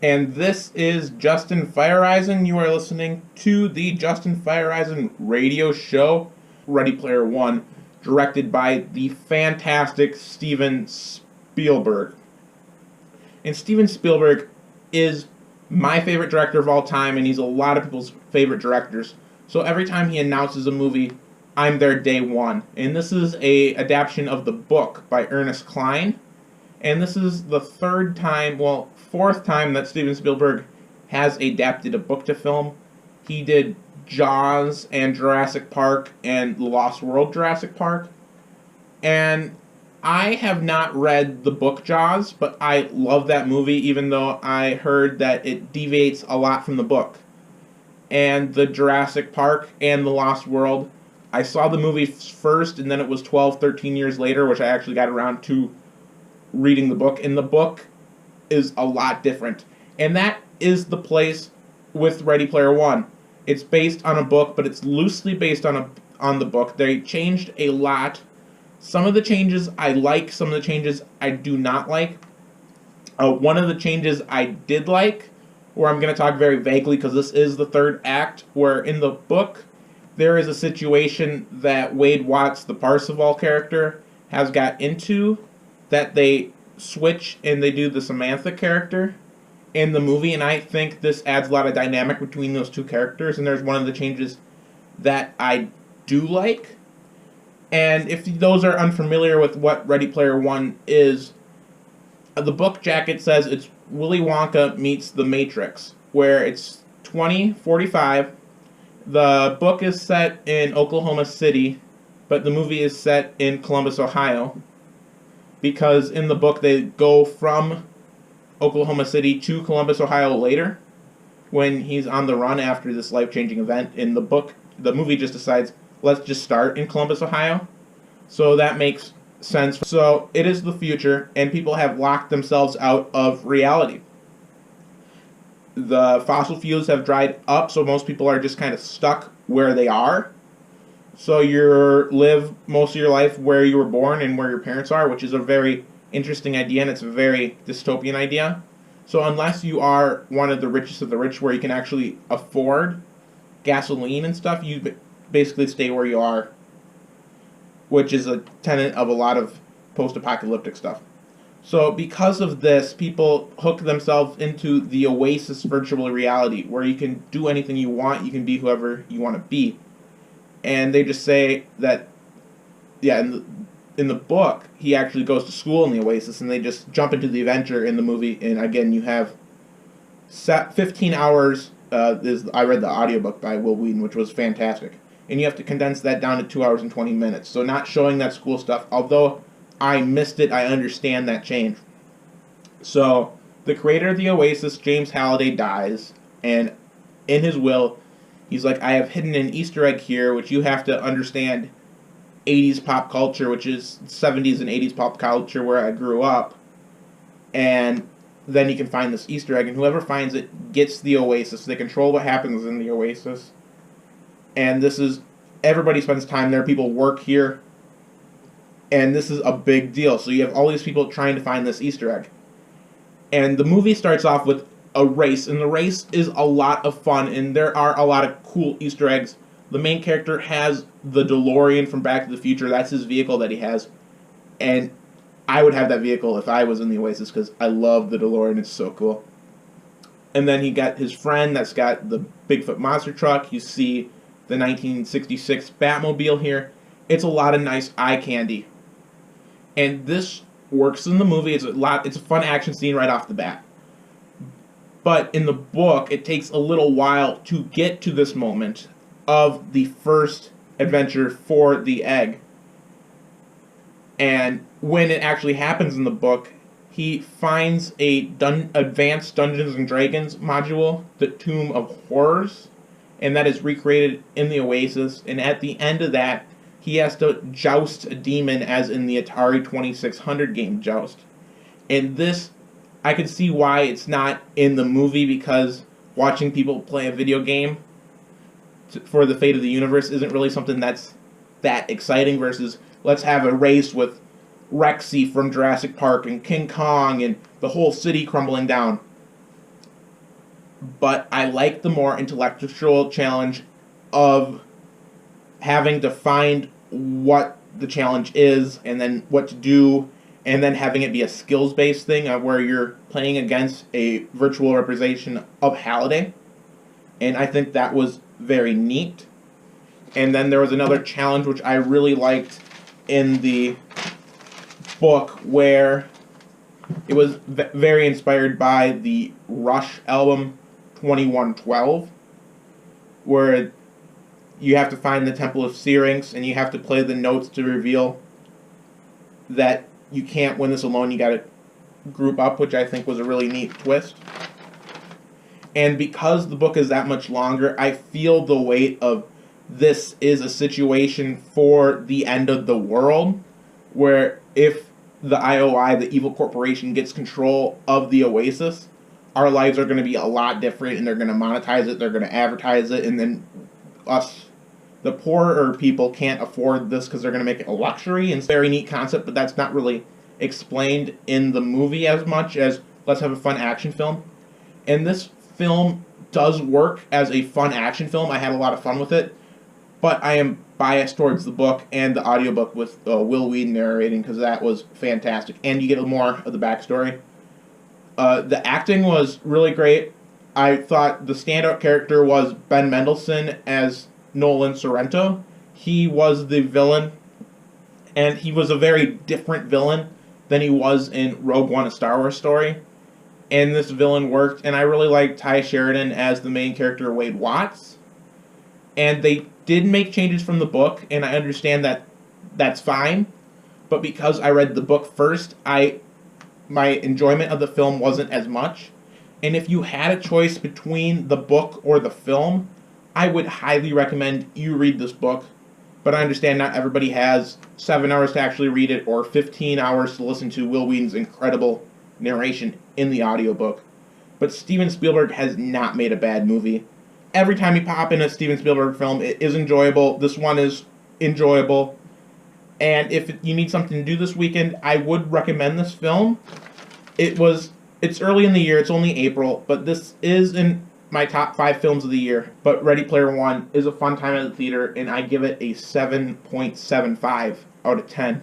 And this is Justin Feyereisen. You are listening to the Justin Feyereisen Radio Show, Ready Player One, directed by the fantastic Steven Spielberg. And Steven Spielberg is my favorite director of all time, and he's a lot of people's favorite directors. So every time he announces a movie, I'm there day one. And this is a adaptation of the book by Ernest Cline. And this is the fourth time that Steven Spielberg has adapted a book to film. He did Jaws and Jurassic Park and The Lost World Jurassic Park. And I have not read the book Jaws, but I love that movie, even though I heard that it deviates a lot from the book. And the Jurassic Park and The Lost World, I saw the movie first, and then it was 12, 13 years later, which I actually got around to reading the book. And the book is a lot different. And that is the place with Ready Player One. It's based on a book, but it's loosely based on the book. They changed a lot. Some of the changes I like, some of the changes I do not like. One of the changes I did like, where I'm going to talk very vaguely because this is the third act, where in the book there is a situation that Wade Watts, the Parzival character, has got into, that they switch and they do the Samantha character in the movie, and I think this adds a lot of dynamic between those two characters, and there's one of the changes that I do like. And if those are unfamiliar with what Ready Player One is, the book jacket says it's Willy Wonka meets The Matrix, where it's 2045. The book is set in Oklahoma City, but the movie is set in Columbus, Ohio, because in the book they go from Oklahoma City to Columbus, Ohio later, when he's on the run after this life-changing event. In the book, the movie just decides, let's just start in Columbus, Ohio. So that makes sense. So it is the future, and people have locked themselves out of reality. The fossil fuels have dried up, so most people are just kind of stuck where they are. So you live most of your life where you were born and where your parents are, which is a very interesting idea, and it's a very dystopian idea. So unless you are one of the richest of the rich, where you can actually afford gasoline and stuff, you basically stay where you are, which is a tenet of a lot of post-apocalyptic stuff. So because of this, people hook themselves into the Oasis virtual reality, where you can do anything you want, you can be whoever you want to be. And they just say that, in the book, he actually goes to school in the Oasis, and they just jump into the adventure in the movie. And again, you have 15 hours. I read the audiobook by Will Wheaton, which was fantastic. And you have to condense that down to 2 hours and 20 minutes. So not showing that school stuff. Although I missed it, I understand that change. So the creator of the Oasis, James Halliday, dies. And in his will, he's like, I have hidden an Easter egg here, which you have to understand 80s pop culture, which is 70s and 80s pop culture where I grew up. And then you can find this Easter egg, and whoever finds it gets the Oasis. They control what happens in the Oasis. And this is, everybody spends time there, people work here, and this is a big deal. So you have all these people trying to find this Easter egg. And the movie starts off with a race, and the race is a lot of fun, and there are a lot of cool Easter eggs. The main character has the DeLorean from Back to the Future. That's his vehicle that he has. And I would have that vehicle if I was in the Oasis, because I love the DeLorean. It's so cool. And then he got his friend that's got the Bigfoot monster truck. You see the 1966 Batmobile here. It's a lot of nice eye candy. And this works in the movie. It's a fun action scene right off the bat. But in the book, it takes a little while to get to this moment of the first adventure for the egg. And when it actually happens in the book, he finds a advanced Dungeons and Dragons module, the Tomb of Horrors, and that is recreated in the Oasis. And at the end of that, he has to joust a demon, as in the Atari 2600 game Joust. And this, I can see why it's not in the movie, because watching people play a video game for the fate of the universe isn't really something that's that exciting, versus let's have a race with Rexy from Jurassic Park and King Kong and the whole city crumbling down. but I like the more intellectual challenge of having to find what the challenge is and then what to do, and then having it be a skills-based thing where you're playing against a virtual representation of Halliday. And I think that was very neat. And then there was another challenge which I really liked in the book where it was very inspired by the Rush album 2112, where you have to find the Temple of Syrinx and you have to play the notes to reveal that you can't win this alone, you gotta group up, which I think was a really neat twist. And because the book is that much longer, I feel the weight of this is a situation for the end of the world, where if the IOI, the evil corporation, gets control of the Oasis, our lives are going to be a lot different, and they're going to monetize it, they're going to advertise it, and then us, the poorer people, can't afford this because they're going to make it a luxury. And it's a very neat concept, but that's not really explained in the movie as much as let's have a fun action film. And this film does work as a fun action film. I had a lot of fun with it, but I am biased towards the book and the audiobook with Will Wheaton narrating, because that was fantastic. And you get more of the backstory. The acting was really great. I thought the standout character was Ben Mendelsohn as Nolan Sorrento. He was the villain, and he was a very different villain than he was in Rogue One, A Star Wars Story. And this villain worked, and I really liked Tye Sheridan as the main character, Wade Watts. And they did make changes from the book, and I understand that that's fine. But because I read the book first, my enjoyment of the film wasn't as much. And if you had a choice between the book or the film, I would highly recommend you read this book. But I understand not everybody has 7 hours to actually read it or 15 hours to listen to Will Wheaton's incredible narration in the audiobook. But Steven Spielberg has not made a bad movie. Every time you pop in a Steven Spielberg film, it is enjoyable. This one is enjoyable. And if you need something to do this weekend, I would recommend this film. It's early in the year, it's only April, but this is in my top 5 films of the year. But Ready Player One is a fun time at the theater, and I give it a 7.75 out of 10.